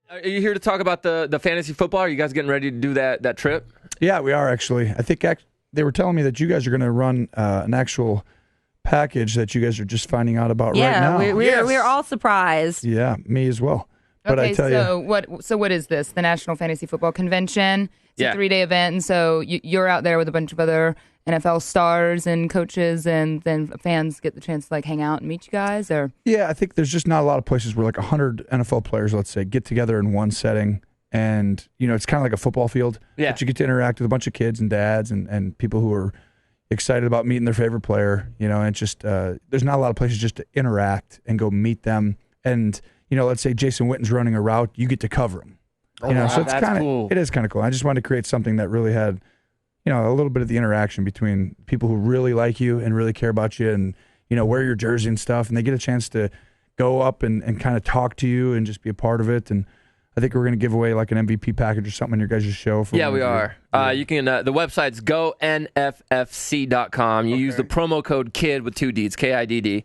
Are you here to talk about the fantasy football? Are you guys getting ready to do that trip? Yeah, we are actually. I think they were telling me that you guys are going to run an actual package that you guys are just finding out about right now. Yeah, we're all surprised. Yeah, me as well. But okay, I tell you, what is this? The National Fantasy Football Convention. It's a 3-day event, and so you're out there with a bunch of other NFL stars and coaches, and then fans get the chance to like hang out and meet you guys. Or yeah, I think there's just not a lot of places where like 100 NFL players, let's say, get together in one setting, and it's kind of like a football field. Yeah, but you get to interact with a bunch of kids and dads and people who are excited about meeting their favorite player. And it's just there's not a lot of places just to interact and go meet them. And let's say Jason Witten's running a route, you get to cover him. So it's kind of cool. It is kind of cool. I just wanted to create something that really had, a little bit of the interaction between people who really like you and really care about you, and wear your jersey and stuff, and they get a chance to go up and kind of talk to you and just be a part of it. And I think we're going to give away like an MVP package or something on your guys' show. Yeah, we are. You can. The website's gonffc.com. You use the promo code KIDD with 2 Ds, KIDD,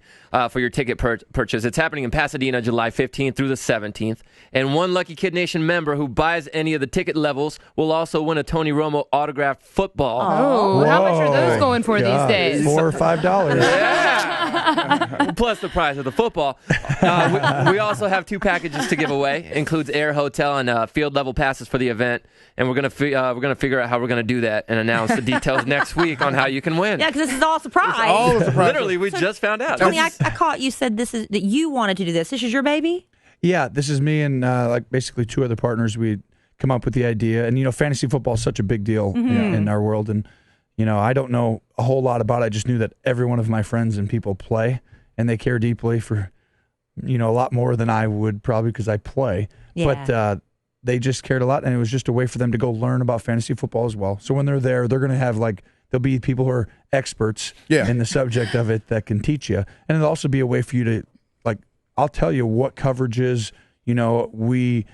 for your ticket purchase. It's happening in Pasadena, July 15th through the 17th. And one lucky Kiddnation member who buys any of the ticket levels will also win a Tony Romo autographed football. Oh, how much are those going for these days? $4 or $5. Yeah. Plus the price of the football. We also have 2 packages to give away. Includes air, hotel, and field level passes for the event. And we're gonna figure out how we're gonna do that and announce the details next week on how you can win. Yeah, because this is all surprise. It's all a surprise. Literally, we just found out. Tony, I caught you said that you wanted to do this. This is your baby? Yeah, this is me and like basically 2 other partners. We come up with the idea, and fantasy football is such a big deal in our world, and I don't know a whole lot about it. I just knew that every one of my friends and people play, and they care deeply for a lot more than I would probably because I play. Yeah. But they just cared a lot, and it was just a way for them to go learn about fantasy football as well. So when they're there, they're going to have there'll be people who are experts in the subject of it that can teach you, and it'll also be a way for you to I'll tell you what coverages we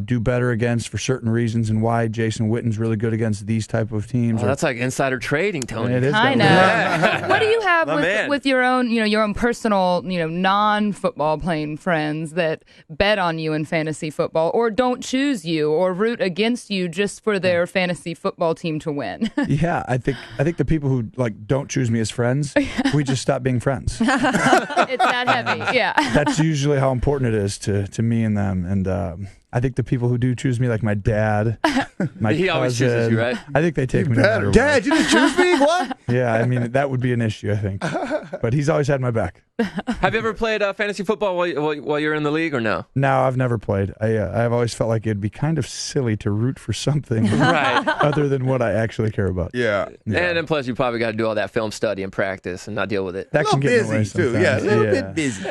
do better against for certain reasons, and why Jason Witten's really good against these type of teams. That's like insider trading, Tony. It is kind of. Yeah. What do you have with your own, your own personal, non-football playing friends that bet on you in fantasy football, or don't choose you, or root against you just for their fantasy football team to win? Yeah, I think the people who don't choose me as friends, we just stop being friends. It's that heavy. Yeah. That's usually how important it is to me and them, and. I think the people who do choose me, like my dad, my he cousin, always chooses you, right? I think they take me no matter what. Dad, you didn't choose me? What? Yeah, I mean, that would be an issue, I think. But he's always had my back. Have you ever played fantasy football while you're in the league, or no? No, I've never played. I've always felt like it'd be kind of silly to root for something Right. other than what I actually care about. Yeah. And then plus you probably got to do all that film study and practice and not deal with it. That A can little get in the way busy, too. sometimes. Yeah, a little bit busy.